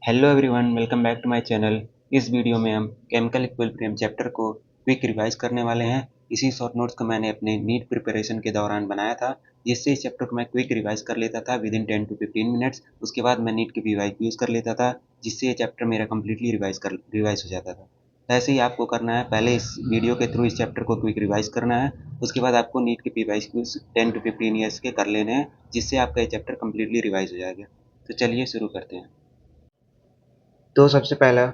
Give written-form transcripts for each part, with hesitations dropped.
Hello everyone, welcome back to my channel. इस video में हम केमिकल इक्विलिब्रियम चैप्टर को क्विक रिवाइज करने वाले हैं। इसी शॉर्ट नोट्स को मैंने अपने नीट प्रिपरेशन के दौरान बनाया था, जिससे इस चैप्टर को मैं क्विक रिवाइज कर लेता था विद इन 10 टू 15 मिनट्स। उसके बाद मैं नीट के वीवाईक्यूज कर लेता था, जिससे ये चैप्टर मेरा कम्प्लीटली रिवाइज हो जाता था। तो ऐसे ही आपको करना है, पहले इस वीडियो के थ्रू इस चैप्टर को क्विक रिवाइज करना है। उसके बाद आपको नीट के वीवाईक्यूज 10 टू 15 ईयर्स के कर लेने हैं, जिससे आपका ये चैप्टर कम्प्लीटली रिवाइज हो जाएगा। तो चलिए शुरू करते हैं। तो सबसे पहला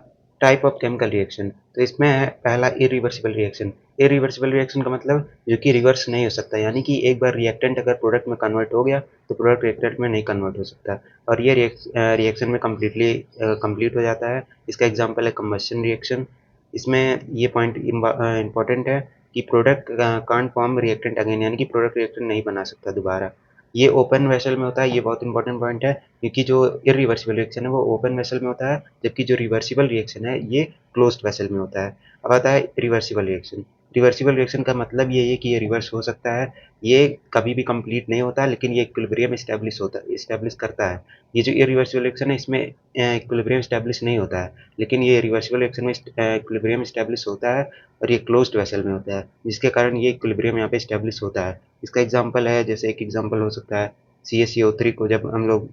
टाइप ऑफ केमिकल रिएक्शन, तो इसमें है पहला इरिवर्सिबल रिएक्शन। इरिवर्सिबल रिएक्शन का मतलब जो कि रिवर्स नहीं हो सकता, यानी कि एक बार रिएक्टेंट अगर प्रोडक्ट में कन्वर्ट हो गया तो प्रोडक्ट रिएक्टेंट में नहीं कन्वर्ट हो सकता, और ये रिएक्शन में कम्प्लीटली कंप्लीट हो जाता है। इसका एग्जांपल है कंबशन रिएक्शन। इसमें ये पॉइंट इंपॉर्टेंट है कि product can't form reactant again, यानी कि प्रोडक्ट रिएक्टेंट नहीं बना सकता दोबारा। ये ओपन वेसल में होता है, ये बहुत इंपॉर्टेंट पॉइंट है, क्योंकि जो इरिवर्सिबल रिएक्शन है वो ओपन वेसल में होता है, जबकि जो रिवर्सिबल रिएक्शन है ये क्लोज्ड वेसल में होता है। अब आता है रिवर्सिबल रिएक्शन। रिवर्सिबल रिएक्शन का मतलब ये है कि ये रिवर्स हो सकता है, ये कभी भी कंप्लीट नहीं होता, लेकिन ये इक्विलिब्रियम इस्टेब्लिश करता है। ये जो इरिवर्सिबल रिएक्शन है इसमें इक्विलिब्रियम इस्टेब्लिश नहीं होता है, लेकिन ये रिवर्सिबल रिएक्शन में इक्विलिब्रियम इस्टेब्लिश होता है, और ये क्लोज्ड वेसल में होता है, जिसके कारण ये इक्विलिब्रियम यहाँ पे इस्टेब्लिश होता है। इसका एग्जाम्पल है, जैसे एक एग्जाम्पल हो सकता है CaCO3 को जब हम लोग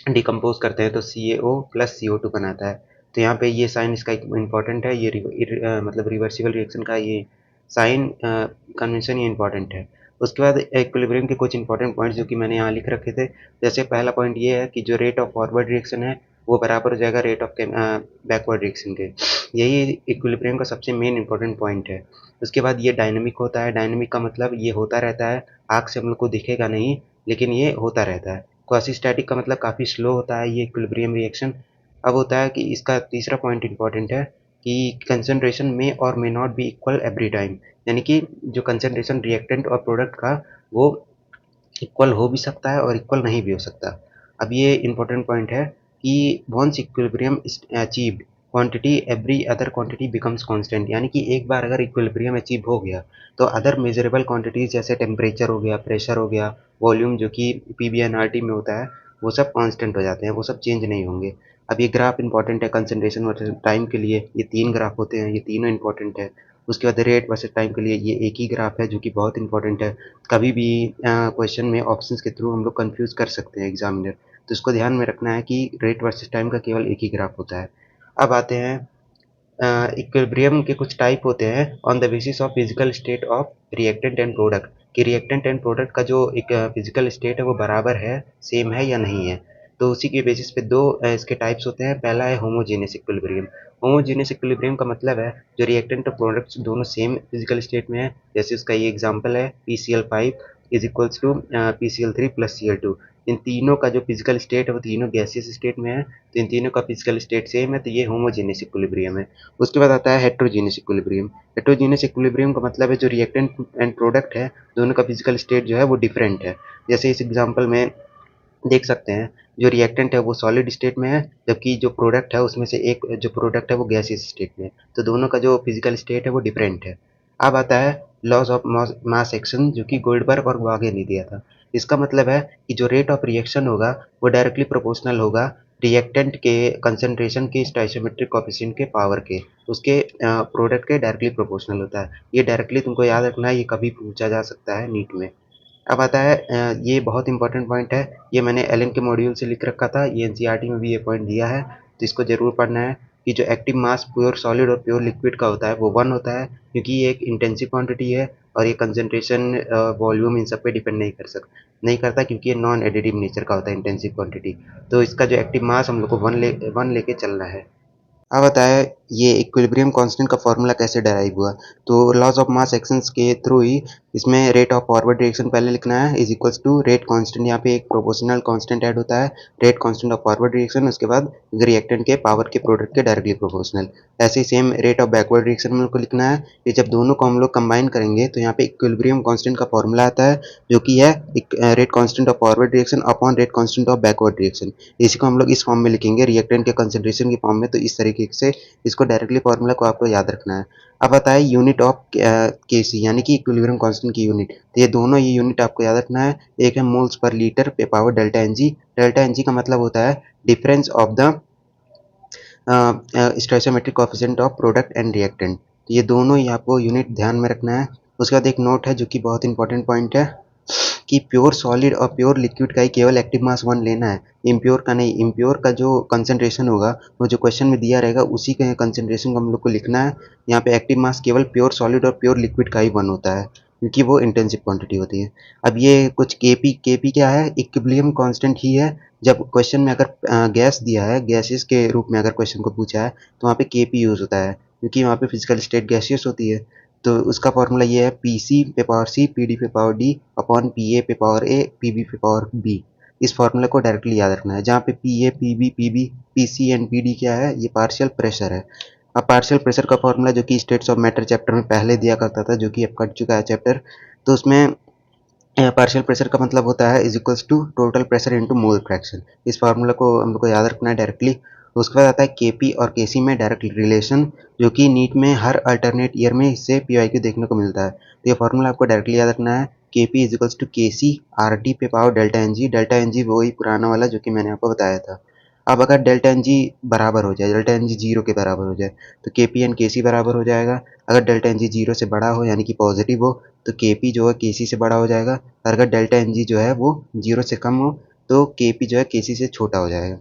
डिकम्पोज करते हैं तो CaO प्लस CO2 बनाता है। तो यहाँ पे ये साइन इसका इम्पॉर्टेंट है, ये मतलब रिवर्सिबल रिएक्शन का ये साइन कन्वेंशन ये इम्पॉर्टेंट है। उसके बाद इक्विलिब्रियम के कुछ इंपॉर्टेंट पॉइंट्स जो कि मैंने यहाँ लिख रखे थे। जैसे पहला पॉइंट ये है कि जो रेट ऑफ फॉरवर्ड रिएक्शन है वो बराबर हो जाएगा रेट ऑफ बैकवर्ड रिएक्शन के। यही इक्विलिब्रियम का सबसे मेन इंपॉर्टेंट पॉइंट है। उसके बाद ये डायनेमिक होता है। डायनेमिक का मतलब ये होता रहता है, आँख से हम लोग को दिखेगा नहीं, लेकिन ये होता रहता है। क्वासी-स्टैटिक का मतलब काफ़ी स्लो होता है ये इक्विलिब्रियम रिएक्शन। अब होता है कि इसका तीसरा पॉइंट इंपॉर्टेंट है कि कंसंट्रेशन में और may not be equal every time, यानी कि जो कंसंट्रेशन रिएक्टेंट और प्रोडक्ट का वो इक्वल हो भी सकता है और इक्वल नहीं भी हो सकता। अब ये इंपॉर्टेंट पॉइंट है कि once equilibrium is achieved quantity every other quantity becomes constant, यानी कि एक बार अगर इक्विलिब्रियम अचीव हो गया तो अदर मेजरेबल क्वांटिटीज जैसे टेम्परेचर हो गया, प्रेशर हो गया, वॉल्यूम जो कि PV/RT में होता है, वो सब कांस्टेंट हो जाते हैं, वो सब चेंज नहीं होंगे। अब ये ग्राफ इंपॉर्टेंट है कंसंट्रेशन वर्सेस टाइम के लिए, ये 3 ग्राफ होते हैं, ये तीनों इंपॉर्टेंट है। उसके बाद रेट वर्सेस टाइम के लिए ये एक ही ग्राफ है जो कि बहुत इंपॉर्टेंट है। कभी भी क्वेश्चन में ऑप्शंस के थ्रू हम लोग कंफ्यूज कर सकते हैं एग्जामिनर, तो इसको ध्यान में रखना है कि रेट वर्सेस टाइम का केवल एक ही ग्राफ होता है। अब आते हैं इक्विलिब्रियम के कुछ टाइप होते हैं on the basis of physical state of reactant and product, कि रिएक्टेंट एंड प्रोडक्ट का जो एक फिजिकल स्टेट है वो बराबर है, सेम है या नहीं है। तो उसी के बेसिस पे दो इसके टाइप्स होते हैं। पहला है होमोजेनियस इक्विलिब्रियम। होमोजेनियस इक्विलिब्रियम का मतलब है जो रिएक्टेंट और प्रोडक्ट्स दोनों सेम फिजिकल स्टेट में है। जैसे उसका ये एग्जांपल है PCl5 is equals to PCl3 plus Cl2। इन तीनों का जो फिजिकल स्टेट है वो तीनों गैसियस स्टेट में है, तो इन तीनों का फिजिकल स्टेट सेम है, तो ये होमोजेनियस इक्विलिब्रियम है। उसके बाद आता है हेटेरोजेनियस इक्विलिब्रियम। हेटेरोजेनियस इक्विलिब्रियम का मतलब है जो रिएक्टेंट एंड प्रोडक्ट है दोनों का फिजिकल स्टेट जो है वो डिफरेंट है। जैसे इस एग्जांपल में देख सकते हैं, जो रिएक्टेंट है वो सॉलिड स्टेट में है, जबकि जो प्रोडक्ट है उसमें से एक जो प्रोडक्ट है वो गैसियस स्टेट में है, तो दोनों का जो फिजिकल स्टेट है वो डिफरेंट है। अब आता है लॉज ऑफ मास एक्शन, जो कि गोल्डबर्ग और वागे ने दिया था। इसका मतलब है कि जो रेट ऑफ रिएक्शन होगा वो डायरेक्टली प्रोपोर्शनल होगा रिएक्टेंट के कंसंट्रेशन के स्टोइचियोमेट्रिक कोएफिशिएंट के पावर के, उसके प्रोडक्ट के डायरेक्टली प्रोपोर्शनल होता है। ये डायरेक्टली तुमको याद रखना है, ये कभी पूछा जा सकता है नीट में। अब आता है ये बहुत इंपॉर्टेंट पॉइंट है, ये मैंने एलन के मॉड्यूल से लिख रखा था, ये एनसीईआरटी में भी ये पॉइंट दिया है, तो इसको जरूर पढ़ना है कि जो एक्टिव मास प्योर सॉलिड और प्योर लिक्विड का होता है वो 1 होता है, क्योंकि ये एक इंटेंसिव क्वांटिटी है, और ये कंसंट्रेशन वॉल्यूम इन सब पे डिपेंड नहीं करता, क्योंकि ये नॉन एडिटिव नेचर का होता है इंटेंसिव क्वांटिटी। तो इसका जो एक्टिव मास हम लोग को 1 लेके चलना है। अब बताया ये इक्विलिब्रियम कांस्टेंट का फॉर्मूला कैसे डराइव हुआ। तो लॉज ऑफ मास एक्शंस के थ्रू ही इसमें रेट ऑफ फॉरवर्ड रिएक्शन पहले लिखना है is equals to rate constant, यहाँ पे एक प्रोपोर्शनल कांस्टेंट ऐड होता है, rate constant of forward reaction, उसके बाद रिएक्टेंट के पावर के प्रोडक्ट के डायरेक्टली प्रोपोर्शनल। ऐसे ही same rate of backward reaction में को लिखना है, ये जब दोनों को हम लोग कंबाइन करेंगे तो यहाँ पे इक्विलिब्रियम कांस्टेंट का फॉर्मूला आता है, जो कि है rate constant of forward reaction upon rate constant of backward reaction. इसी को हम लोग इस फॉर्म में लिखेंगे रिएक्टेंट के कंसंट्रेशन की फॉर्म में, तो इस तरीके से इसको डायरेक्टली फॉर्मूला को आपको याद रखना है। अब आता है यूनिट ऑफ केसी, यानी कि इक्विलिब्रियम कांस्टेंट की यूनिट। तो ये यूनिट आपको याद रखना है। एक है मोल्स पर लीटर पे power delta N G. Delta N G का मतलब होता है difference of the stoichiometric coefficient of product and reactant. तो ये दोनों ही आपको यूनिट ध्यान में रखना है। उसके बाद एक नोट है जो कि बहुत इंपॉर्टेंट पॉइंट है कि प्योर सॉलिड और प्योर लिक्विड का ही केवल एक्टिव मास 1 लेना है, इम्प्योर का नहीं। इम्प्योर का जो कंसंट्रेशन होगा वो जो क्वेश्चन में दिया रहेगा उसी के कंसंट्रेशन को हम लोग को लिखना है। यहाँ पे एक्टिव मास केवल प्योर सॉलिड और प्योर लिक्विड का ही 1 होता है, क्योंकि वो इंटेंसिव क्वांटिटी होती है। अब ये कुछ केपी क्या है, इक्विलिब्रियम कांस्टेंट ही है। जब क्वेश्चन में अगर गैस दिया है, गैसेस के रूप में अगर क्वेश्चन को पूछा है तो वहाँ पे केपी यूज होता है, क्योंकि वहाँ पे फिजिकल स्टेट गैसियस होती है। तो उसका फॉर्मूला ये है पी पे पावर सी, पी डी पे power D upon P A पे पावर ए, पी बी पे पावर बी। इस फॉर्मूले को डायरेक्टली याद रखना है, जहाँ पे P A, P B, P B, P C and P D क्या है, ये पार्शियल प्रेशर है। अब पार्शियल प्रेशर का फॉर्मूला जो कि स्टेट्स ऑफ मैटर चैप्टर में पहले दिया करता था, जो कि अब कट चुका है चैप्टर, तो उसमें पार्शियल प्रेशर का मतलब होता है is equals to total pressure into mole fraction. इस फार्मूला को हम लोग को याद रखना है डायरेक्टली। उसके बाद आता है केपी और केसी में डायरेक्ट रिलेशन, जो कि नीट में हर अल्टरनेट ईयर में इससे पीवाईक्यू देखने को मिलता है। तो ये फार्मूला आपको डायरेक्टली याद रखना है, KP is equals to KC R T पे power delta N G. Delta N G वही पुराना वाला जो कि मैंने आपको बताया था। अब अगर डेल्टा एन जी बराबर हो जाए, डेल्टा एन जी 0 के बराबर हो जाए, तो के पी एंड के सी बराबर हो जाएगा। अगर डेल्टा एन जी 0 से बड़ा हो यानी कि पॉजिटिव हो, तो के पी जो है के सी से बड़ा हो जाएगा। और अगर डेल्टा एन जी जो है वो 0 से कम हो, तो के पी जो है के सी से छोटा हो जाएगा।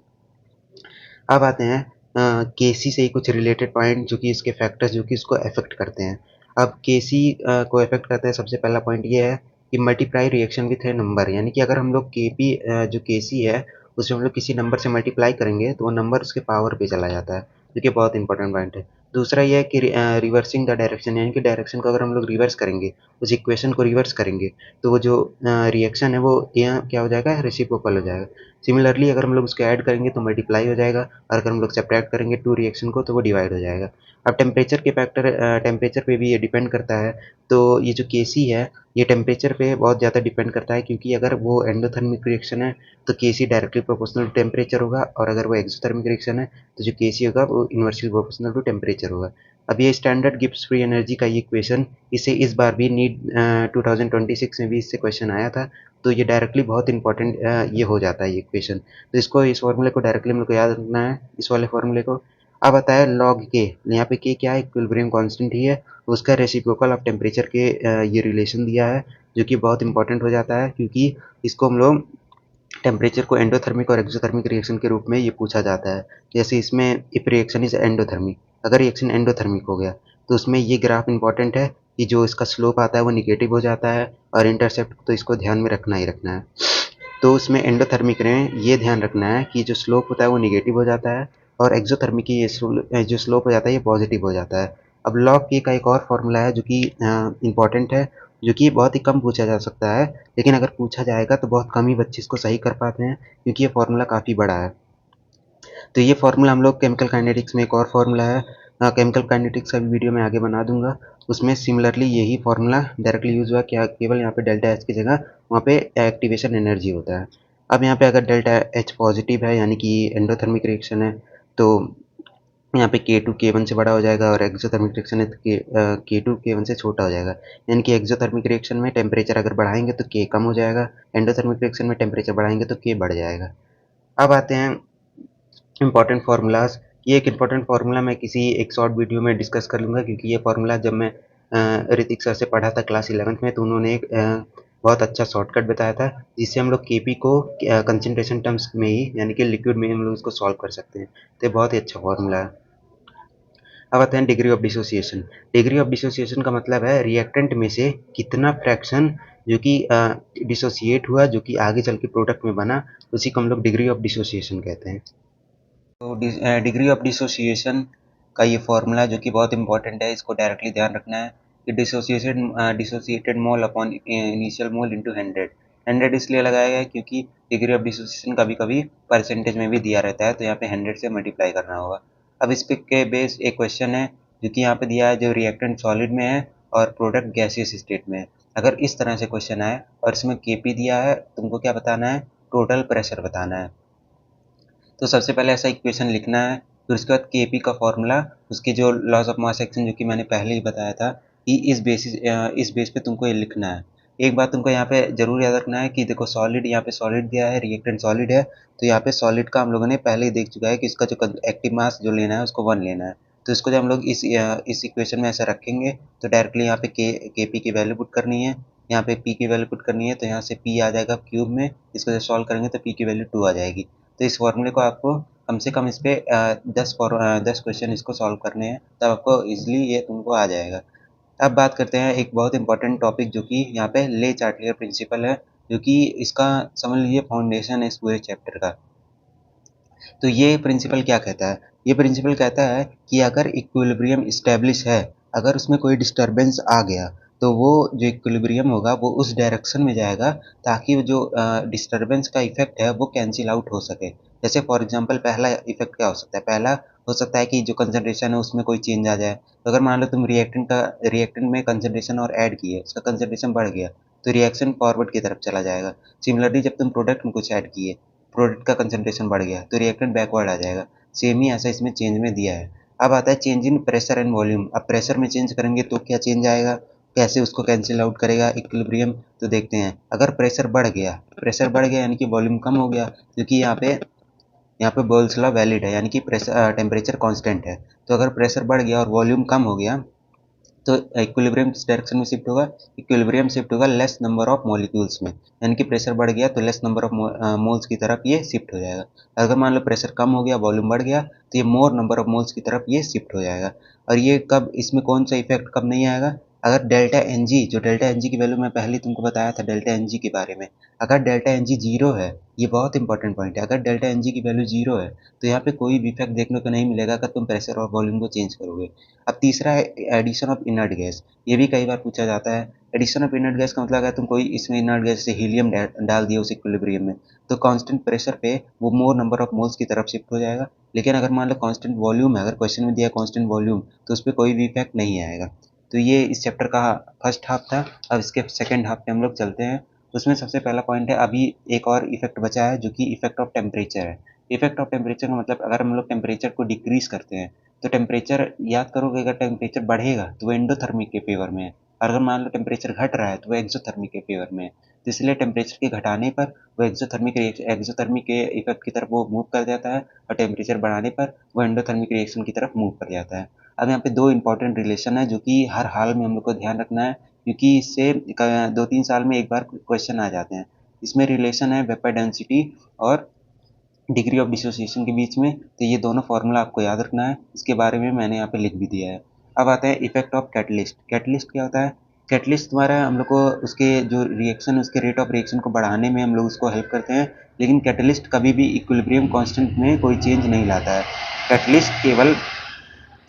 अब आते हैं के सी से ही कुछ रिलेटेड पॉइंट, जो कि इसके फैक्टर्स जो कि इसको अफेक्ट करते हैं। अब के सी को अफेक्ट करते हैं, सबसे पहला पॉइंट ये है कि multiply reaction with A number, यानी कि अगर हम लोग के पी जो के सी है उसे हम लोग किसी नंबर से मल्टीप्लाई करेंगे तो वो नंबर उसके पावर पे चला जाता है, जो कि बहुत इंपॉर्टेंट पॉइंट है। दूसरा ये है कि रिवर्सिंग द डायरेक्शन, यानी कि डायरेक्शन को अगर हम लोग रिवर्स करेंगे, उस इक्वेशन को रिवर्स करेंगे, तो वो जो रिएक्शन है वो यहाँ क्या हो जाएगा, रेसिप्रोकल हो जाएगा। सिमिलरली अगर हम लोग उसको ऐड करेंगे तो मल्टीप्लाई हो जाएगा, और अगर हम लोग सब्ट्रैक्ट करेंगे टू रिएक्शन को तो वो डिवाइड हो जाएगा। अब टेम्परेचर के फैक्टर, टेम्परेचर पे भी ये डिपेंड करता है। तो ये जो केसी है ये टेम्परेचर पे बहुत ज़्यादा डिपेंड करता है, क्योंकि अगर वो एंडोथर्मिक रिएक्शन है तो केसी डायरेक्टली प्रोपोर्शनल टू टेम्परेचर होगा, और अगर वो एक्सोथर्मिक रिएक्शन है तो जो केसी होगा वो इन्वर्सली प्रोपोर्शनल टू टेम्परेचर होगा। अब ये स्टैंडर्ड गिब्स फ्री एनर्जी का ये इक्वेशन, इसे इस बार भी नीट 2026 में भी इससे क्वेश्चन आया था। तो ये डायरेक्टली बहुत इंपॉर्टेंट ये हो जाता है ये इक्वेशन। तो इसको, इस फॉर्मूले को डायरेक्टली हम लोग को याद रखना है, इस वाले फॉर्मूले को। अब आता है लॉग के, यहाँ पे के क्या है, इक्विलिब्रियम कांस्टेंट ही है, उसका रेसिप्रोकल ऑफ टेम्परेचर के ये रिलेशन दिया है, जो कि बहुत इंपॉर्टेंट हो जाता है, क्योंकि इसको हम लोग टेम्परेचर को एंडोथर्मिक और एक्सोथर्मिक रिएक्शन के रूप में ये पूछा जाता है। जैसे इसमें इफ रिएक्शन इज एंडोथर्मिक, अगर रिएक्शन एंडोथर्मिक हो गया तो उसमें ये ग्राफ इंपॉर्टेंट है कि जो इसका स्लोप आता है वो निगेटिव हो जाता है, और इंटरसेप्ट तो इसको ध्यान में रखना ही रखना है। तो उसमें एंडोथर्मिक में ये ध्यान रखना है कि जो स्लोप होता है वो निगेटिव हो जाता है, और एक्सोथर्मिक की ये जो स्लोप हो जाता है ये पॉजिटिव हो जाता है। अब लॉग के का एक और फॉर्मूला है जो कि इंपॉर्टेंट है, जो कि बहुत ही कम पूछा जा सकता है, लेकिन अगर पूछा जाएगा तो बहुत कम ही बच्चे इसको सही कर पाते हैं, क्योंकि ये फॉर्मूला काफ़ी बड़ा है। तो ये फॉर्मूला हम लोग केमिकल काइनेटिक्स में एक और फॉर्मूला है, केमिकल काइनेटिक्स का भी वीडियो मैं आगे बना दूंगा, उसमें सिमिलरली यही फॉर्मूला डायरेक्टली यूज हुआ, क्या केवल यहाँ पे डेल्टा एच की जगह वहाँ पे एक्टिवेशन एनर्जी होता है। अब यहाँ पे अगर डेल्टा एच पॉजिटिव है यानी कि एंडोथर्मिक रिएक्शन है, तो यहाँ पे K2 K1 से बड़ा हो जाएगा, और एक्सोथर्मिक रिएक्शन है तो K2 K1 से छोटा हो जाएगा। यानी कि एक्सोथर्मिक रिएक्शन में टेम्परेचर अगर बढ़ाएंगे तो K कम हो जाएगा, एंडोथर्मिक रिएक्शन में टेम्परेचर बढ़ाएंगे तो K बढ़ जाएगा। अब आते हैं इंपॉर्टेंट फार्मूलाज। ये एक इंपॉर्टेंट फार्मूला मैं किसी एक शॉर्ट वीडियो में डिस्कस कर लूँगा, क्योंकि ये फार्मूला जब मैं ऋतिक सर से पढ़ा था क्लास 11th में, तो उन्होंने एक बहुत अच्छा शॉर्टकट बताया था, जिससे हम लोग केपी को कंसंट्रेशन टर्म्स में ही, यानी कि लिक्विड में हम लोग इसको सॉल्व कर सकते हैं। तो ये बहुत ही अच्छा फार्मूला है। अब आते हैं degree of dissociation. Degree of dissociation का मतलब है रिएक्टेंट में से कितना फ्रैक्शन जो कि डिसोसिएट हुआ, जो कि आगे चल के प्रोडक्ट में बना, उसी को हम लोग डिग्री ऑफ डिसोसिएशन कहते हैं। तो डिग्री ऑफ डिसोसिएशन का ये फॉर्मूला जो कि बहुत इंपॉर्टेंट है, इसको डायरेक्टली ध्यान रखना है कि dissociated mole upon initial mole into 100। 100 इसलिए लगाया गया है क्योंकि डिग्री ऑफ डिसोसिएशन कभी कभी परसेंटेज में भी दिया रहता है, तो यहाँ पे 100 से मल्टीप्लाई करना होगा। अब इस पे के बेस एक क्वेश्चन है जो कि यहाँ पे दिया है, जो रिएक्टेंट सॉलिड में है और प्रोडक्ट गैसियस स्टेट में है। अगर इस तरह से क्वेश्चन आए और इसमें केपी दिया है, तुमको क्या बताना है, टोटल प्रेशर बताना है। तो सबसे पहले ऐसा इक्वेशन लिखना है, फिर उसके बाद केपी का फॉर्मूला, उसके जो लॉज ऑफ मास एक्शन जो कि मैंने पहले ही बताया था कि इस बेस पे तुमको ये लिखना है। एक बात तुमको यहाँ पे जरूर याद रखना है कि देखो सॉलिड, यहाँ पे सॉलिड दिया है, रिएक्टेंट सॉलिड है, तो यहाँ पे सॉलिड का हम लोगों ने पहले ही देख चुका है कि इसका जो एक्टिव मास जो लेना है उसको 1 लेना है। तो इसको जब हम लोग इस इक्वेशन में ऐसा रखेंगे तो डायरेक्टली यहाँ पे के पी की वैल्यू पुट करनी है, यहाँ पे पी की वैल्यू पुट करनी है, तो यहाँ से पी आ जाएगा क्यूब में, इसको जब सॉल्व करेंगे तो पी की वैल्यू 2 आ जाएगी। तो इस फॉर्मूले को आपको कम से कम इस पे 10 क्वेश्चन इसको सॉल्व करने हैं, तब आपको इजीली ये तुमको आ जाएगा। अब बात करते हैं एक बहुत इंपॉर्टेंट टॉपिक जो कि यहाँ पे ले चार्टियर प्रिंसिपल है, जो कि इसका समझ लीजिए फाउंडेशन है इस पूरे चैप्टर का। तो ये प्रिंसिपल क्या कहता है? ये प्रिंसिपल कहता है कि अगर इक्विलिब्रियम इस्टेब्लिश है, अगर उसमें कोई डिस्टर्बेंस आ गया, तो वो जो इक्विलिब्रियम होगा वो उस डायरेक्शन में जाएगा ताकि वो जो डिस्टर्बेंस का इफेक्ट है वो कैंसिल आउट हो सके। जैसे फॉर एग्जांपल पहला इफेक्ट क्या हो सकता है? पहला हो सकता है कि जो कंसंट्रेशन है उसमें कोई चेंज आ जाए। तो अगर मान लो तुम रिएक्टेंट में कंसंट्रेशन और ऐड किए, उसका कंसंट्रेशन बढ़ गया, तो रिएक्शन फॉरवर्ड की तरफ चला जाएगा। सिमिलरली जब तुम प्रोडक्ट में कुछ ऐड किए, प्रोडक्ट का कंसंट्रेशन बढ़ गया, तो रिएक्टेंट बैकवर्ड आ जाएगा। सेम ही ऐसा इसमें चेंज में दिया है। अब आता है change in pressure and volume. अब प्रेशर में चेंज करेंगे तो क्या चेंज आएगा, कैसे उसको कैंसिल आउट करेगा इक्विलिब्रियम, तो देखते हैं। अगर प्रेशर बढ़ गया यानी कि वॉल्यूम कम हो गया, क्योंकि यहाँ पे बोल्स लॉ वैलिड है, यानी कि प्रेशर टेम्परेचर कांस्टेंट है। तो अगर प्रेशर बढ़ गया और वॉल्यूम कम हो गया तो इक्विलिब्रियम किस डायरेक्शन में शिफ्ट होगा? इक्विलिब्रियम शिफ्ट होगा लेस नंबर ऑफ मॉलिक्यूल्स में, यानी कि प्रेशर बढ़ गया तो लेस नंबर ऑफ मोल्स की तरफ ये शिफ्ट हो जाएगा। अगर मान लो प्रेशर कम हो गया, वॉल्यूम बढ़ गया, तो ये मोर नंबर ऑफ मोल्स की तरफ ये शिफ्ट हो जाएगा। और ये कब, इसमें कौन सा इफेक्ट कब नहीं आएगा? अगर डेल्टा एन जी, जो डेल्टा एन जी की वैल्यू मैं पहले तुमको बताया था डेल्टा एन जी के बारे में, अगर डेल्टा एन जी जीरो है, ये बहुत इंपॉर्टेंट पॉइंट है, अगर डेल्टा एन जी की वैल्यू जीरो है तो यहाँ पे कोई भी इफेक्ट देखने को नहीं मिलेगा अगर तुम प्रेशर और वॉल्यूम को चेंज करोगे। अब तीसरा है एडिशन ऑफ इनर्ट गैस। ये भी कई बार पूछा जाता है। एडिशन ऑफ इनर्ट गैस का मतलब अगर तुम कोई इसमें इनर्ट गैस जैसे हीलियम डाल दिए उस इक्विलिब्रियम में, तो कांस्टेंट प्रेशर पे वो मोर नंबर ऑफ मोल्स की तरफ शिफ्ट हो जाएगा। लेकिन अगर मान लो कांस्टेंट वॉल्यूम है, अगर क्वेश्चन में दिया कांस्टेंट वॉल्यूम, तो उस पर कोई भी इफेक्ट नहीं आएगा। तो ये इस चैप्टर का फर्स्ट हाफ था। अब इसके सेकेंड हाफ पे हम लोग चलते हैं। उसमें सबसे पहला पॉइंट है, अभी एक और इफेक्ट बचा है जो कि इफेक्ट ऑफ टेम्परेचर है। इफेक्ट ऑफ टेम्परेचर का मतलब अगर हम लोग टेम्परेचर को डिक्रीज करते हैं, तो टेम्परेचर याद करोगे, अगर टेम्परेचर बढ़ेगा तो वो एंडोथर्मिक के फेवर में है, और अगर मान लो टेम्परेचर घट रहा है तो वो एक्सोथर्मिक के फेवर में है। तो इसलिए टेम्परेचर के घटाने पर वो एक्सोथर्मिक के इफेक्ट की तरफ वो मूव कर जाता है, और टेम्परेचर बढ़ाने पर वो एंडोथर्मिक रिएक्शन की तरफ मूव कर जाता है। अब यहाँ पे दो इंपॉर्टेंट रिलेशन है जो कि हर हाल में हम लोग को ध्यान रखना है, क्योंकि इससे 2-3 साल में एक बार क्वेश्चन आ जाते हैं। इसमें रिलेशन है वेपर डेंसिटी और डिग्री ऑफ डिसोसिएशन के बीच में। तो ये दोनों फार्मूला आपको याद रखना है, इसके बारे में मैंने यहाँ पे लिख भी दिया है। अब आता है इफेक्ट ऑफ कैटलिस्ट। कैटलिस्ट क्या होता है? कैटलिस्ट तुम्हारा हम लोग को उसके जो रिएक्शन, उसके रेट ऑफ रिएक्शन को बढ़ाने में हम लोग उसको हेल्प करते हैं, लेकिन कैटलिस्ट कभी भी इक्विलिब्रियम कांस्टेंट में कोई चेंज नहीं लाता है। कैटलिस्ट केवल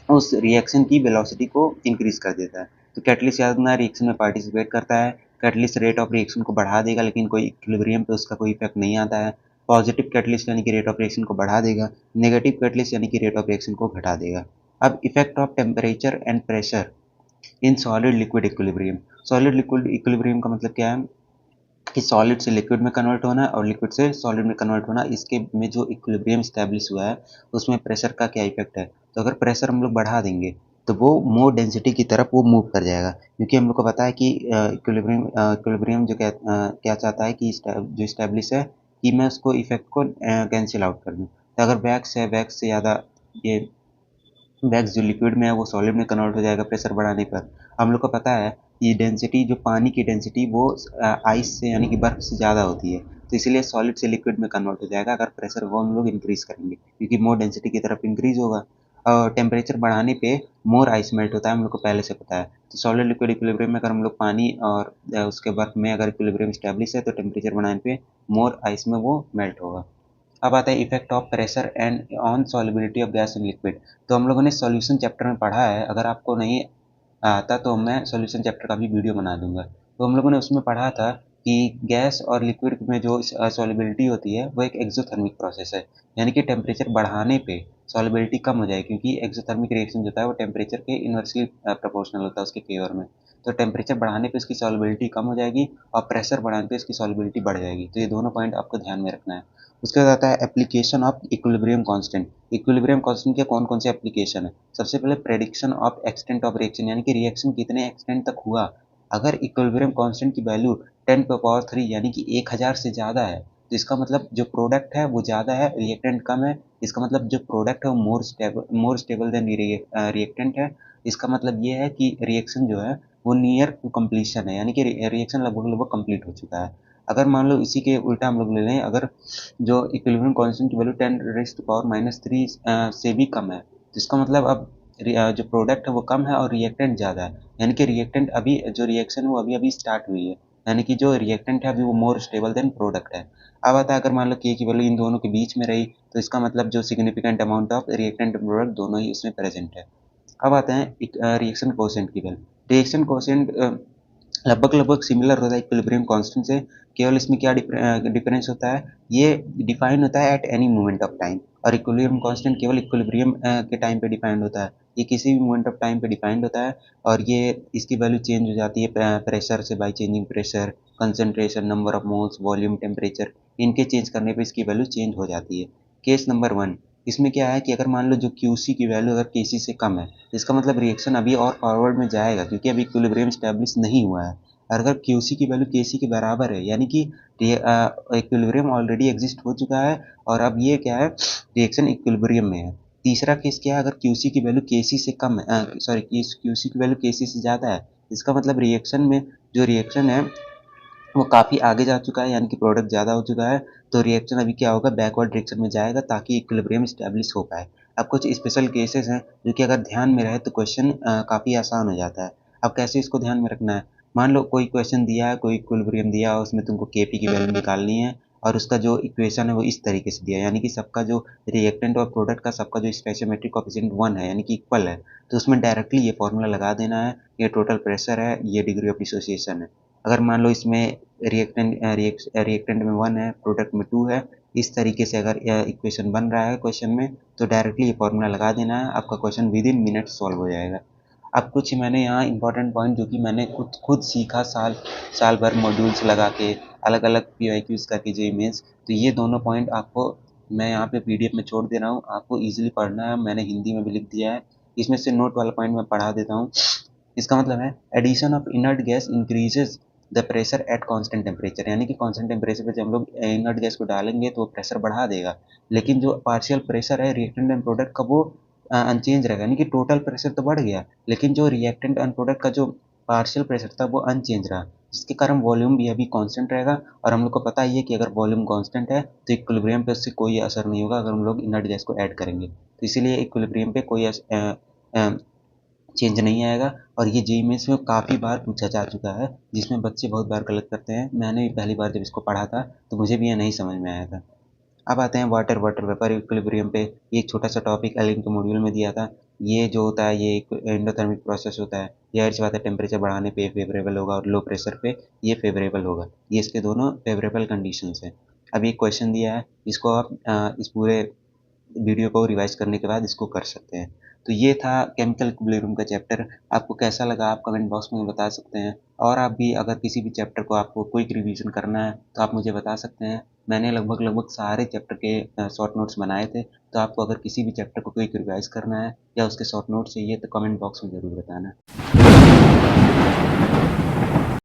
उस रिएक्शन की वेलोसिटी को इंक्रीज कर देता है। तो कैटलिस्ट याद रखना, रिएक्शन में पार्टिसिपेट करता है। कैटलिस्ट रेट ऑफ रिएक्शन को बढ़ा देगा, लेकिन कोई इक्विलिब्रियम पे उसका कोई इफेक्ट नहीं आता है। पॉजिटिव कैटलिस्ट यानी कि रेट ऑफ रिएक्शन को बढ़ा देगा, नेगेटिव कैटलिस्ट यानी कि रेट ऑफ रिएक्शन को घटा देगा। अब effect of temperature and pressure in solid liquid equilibrium. Solid liquid equilibrium का मतलब क्या है कि सॉलिड से लिक्विड में कन्वर्ट होना और लिक्विड से सॉलिड में कन्वर्ट होना, इसके में जो इक्विलिब्रियम स्टैब्लिश हुआ है उसमें प्रेशर का क्या इफेक्ट है। तो अगर प्रेशर हम लोग बढ़ा देंगे तो वो मोर डेंसिटी की तरफ वो मूव कर जाएगा, क्योंकि हम लोग को पता है कि इक्विलिब्रियम जो क्या चाहता है कि जो इस्टेब्लिश है कि मैं उसको इफेक्ट को कैंसिल आउट कर दूँ। तो अगर वैक्स है, वैक्स से ज़्यादा ये वैक्स जो लिक्विड में है वो सॉलिड में कन्वर्ट हो जाएगा प्रेशर बढ़ाने पर। हम लोग को पता है कि डेंसिटी, जो पानी की डेंसिटी वो आइस से यानी कि बर्फ से ज़्यादा होती है, तो इसीलिए सॉलिड से लिक्विड में कन्वर्ट हो जाएगा अगर प्रेशर वो हम लोग इंक्रीज करेंगे, क्योंकि मोर डेंसिटी की तरफ इंक्रीज होगा। और टेम्परेचर बढ़ाने पे मोर आइस मेल्ट होता है, हम लोग को पहले से पता है। तो सॉलिड लिक्विड इक्विलिब्रियम में अगर हम लोग पानी और उसके बर्फ में अगर इक्विलिब्रियम स्टैब्लिश है तो टेम्परेचर बढ़ाने पे मोर आइस में वो मेल्ट होगा। अब आता है effect of pressure and on solubility of gas in liquid. तो हम लोगों ने सॉल्यूशन चैप्टर में पढ़ा है, अगर आपको नहीं आता तो मैं सॉल्यूशन चैप्टर का भी वीडियो बना दूंगा। तो हम लोगों ने उसमें पढ़ा था कि गैस और लिक्विड में जो सॉल्युबिलिटी होती है वो एक एक्सोथर्मिक प्रोसेस है, यानी कि टेम्परेचर बढ़ाने पे सॉल्युबिलिटी कम हो जाए, क्योंकि एक्सोथर्मिक रिएक्शन जो होता है वो टेम्परेचर के इन्वर्सली प्रोपोर्शनल होता है उसके फेवर में। तो टेम्परेचर बढ़ाने पे इसकी सॉल्युबिलिटी कम हो जाएगी और प्रेशर बढ़ाने पे इसकी सॉल्युबिलिटी बढ़ जाएगी। तो ये दोनों पॉइंट आपको ध्यान में रखना है। उसके बाद आता है application of equilibrium constant. Equilibrium constant के कौन कौन से एप्लीकेशन है? सबसे पहले prediction of extent of reaction, यानी कि रिएक्शन कितने एक्सटेंट तक हुआ अगर इक्विलिब्रियम कांस्टेंट की वैल्यू 10⁻³ यानी कि 1000 से ज़्यादा है, तो इसका मतलब जो प्रोडक्ट है वो ज़्यादा है, रिएक्टेंट कम है। इसका मतलब जो प्रोडक्ट है वो मोर स्टेबल देन रिएक्टेंट है। इसका मतलब ये है कि रिएक्शन जो है वो नियर टू कंप्लीशन है, यानी कि रिएक्शन लगभग कंप्लीट हो चुका है। अगर मान लो इसी के उल्टा हम लोग ले लें, अगर जो इक्विलिब्रियम कांस्टेंट की वैल्यू 10⁻³ से भी कम है, तो इसका मतलब अब जो प्रोडक्ट है वो कम है और रिएक्टेंट ज़्यादा है, यानी कि रिएक्टेंट अभी जो रिएक्शन है वो अभी स्टार्ट हुई है, यानी कि जो रिएक्टेंट है अभी वो मोर स्टेबल देन प्रोडक्ट है। अब आता है अगर मान लो के की वैल्यू इन दोनों के बीच में रही, तो इसका मतलब जो significant amount of reactant product दोनों ही इसमें प्रेजेंट है। अब आते हैं रिएक्शन कोएफिशिएंट की वैल्यू। रिएक्शन कोएफिशिएंट लगभग सिमिलर होता है इक्विलिब्रियम कांस्टेंट से, केवल इसमें क्या डिफरेंस होता है, ये डिफाइन होता है at any moment of time, और इक्विलिब्रियम कांस्टेंट केवल इक्विलिब्रियम के टाइम पे डिफाइंड होता है। ये किसी भी मोमेंट ऑफ टाइम पे डिफाइंड होता है, और ये इसकी वैल्यू चेंज हो जाती है प्रेशर से, by changing pressure, concentration, number of moles, volume, temperature, इनके चेंज करने पे इसकी वैल्यू चेंज हो जाती है। केस नंबर 1, इसमें क्या है कि अगर मान लो जो क्यूसी की वैल्यू अगर केसी से कम है, तो इसका मतलब रिएक्शन अभी और फॉरवर्ड में जाएगा, क्योंकि अभी इक्विलिब्रियम स्टैब्लिश नहीं हुआ है। और अगर क्यूसी की वैल्यू केसी के बराबर है, यानी कि इक्विलिब्रियम ऑलरेडी एग्जिस्ट हो चुका है, और अब ये क्या है, रिएक्शन इक्विलिब्रियम में है। तीसरा केस क्या है, अगर क्यूसी की वैल्यू केसी से कम है, सॉरी, क्यूसी की वैल्यू केसी से ज़्यादा है, इसका मतलब रिएक्शन में जो रिएक्शन है वो काफ़ी आगे जा चुका है, यानी कि प्रोडक्ट ज़्यादा हो चुका है, तो रिएक्शन अभी क्या होगा, बैकवर्ड डायरेक्शन में जाएगा ताकि इक्विलिब्रियम एस्टैब्लिश हो पाए। अब कुछ स्पेशल केसेस हैं जो कि अगर ध्यान में रहे तो क्वेश्चन काफ़ी आसान हो जाता है। अब कैसे इसको ध्यान में रखना है, मान लो कोई क्वेश्चन दिया है, कोई इक्विलिब्रियम दिया है, उसमें तुमको केपी की वैल्यू निकालनी है, और उसका जो इक्वेशन है वो इस तरीके से दिया है, यानी कि सबका जो रिएक्टेंट और प्रोडक्ट का सबका जो स्टोइचियोमेट्रिक कोएफिशिएंट 1 है, यानी कि इक्वल है, तो उसमें डायरेक्टली ये फॉर्मूला लगा देना है, ये टोटल प्रेशर है, ये डिग्री ऑफ डिसोसिएशन है। अगर मान लो इसमें रिएक्टेंट में 1 है, प्रोडक्ट में 2 है, इस तरीके से अगर इक्वेशन बन रहा है क्वेश्चन में, तो डायरेक्टली ये फॉर्मूला लगा देना है, आपका question with in minute solve हो जाएगा। अब कुछ मैंने यहाँ इंपॉर्टेंट पॉइंट जो कि मैंने खुद सीखा साल भर मॉड्यूल्स लगा के, अलग अलग पीवाईक्यूज करके जो इमेज, तो ये दोनों पॉइंट आपको मैं यहाँ पे पीडीएफ में छोड़ दे रहा हूँ, आपको ईजिली पढ़ना है, मैंने हिंदी में भी लिख दिया है। इसमें से नोट वाला पॉइंट मैं पढ़ा देता हूँ। इसका मतलब है addition of inert gas increases the pressure at constant temperature, यानी कि कांस्टेंट टेम्परेचर पे जब हम लोग इनर्ट गैस को डालेंगे तो वो प्रेशर बढ़ा देगा, लेकिन जो पार्शियल प्रेशर है रिएक्टेंट एंड प्रोडक्ट का वो अनचेंज रहेगा, यानी कि टोटल प्रेशर तो बढ़ गया, लेकिन जो रिएक्टेंट एंड प्रोडक्ट का जो पार्शियल प्रेशर था वो अनचेंज रहा, जिसके कारण वॉल्यूम भी अभी कांस्टेंट रहेगा। और हम लोग को पता ही है कि अगर वॉल्यूम कांस्टेंट है तो इक्विलिब्रियम पे उससे कोई असर नहीं होगा अगर हम लोग इनर्ट गैस को ऐड करेंगे, तो इसीलिए इक्विलिब्रियम पे कोई चेंज नहीं आएगा। और ये जेईई मेंस में काफ़ी बार पूछा जा चुका है, जिसमें बच्चे बहुत बार गलत करते हैं। मैंने भी पहली बार जब इसको पढ़ा था तो मुझे भी ये नहीं समझ में आया था। अब आते हैं वाटर वाटर वेपर इक्विलिब्रियम पे। ये एक छोटा सा टॉपिक एलिन के मॉड्यूल में दिया था। ये जो होता है ये एक एंडोथर्मिक प्रोसेस होता है। ज़ाहिर सी बात है टेम्परेचर बढ़ाने पे फेवरेबल होगा और लो प्रेशर पे ये फेवरेबल होगा। ये इसके दोनों फेवरेबल कंडीशंस हैं। अब एक क्वेश्चन दिया है, इसको आप इस पूरे वीडियो को रिवाइज करने के बाद इसको कर सकते हैं। तो ये था केमिकल इक्विलिब्रियम का चैप्टर। आपको कैसा लगा आप कमेंट बॉक्स में बता सकते हैं, और आप भी अगर किसी भी चैप्टर को आपको क्विक रिवीजन करना है तो आप मुझे बता सकते हैं। मैंने लगभग सारे चैप्टर के शॉर्ट नोट्स बनाए थे, तो आपको अगर किसी भी चैप्टर को क्विक रिवाइज करना है या उसके शॉर्ट नोट्स चाहिए तो कमेंट बॉक्स में ज़रूर बताना।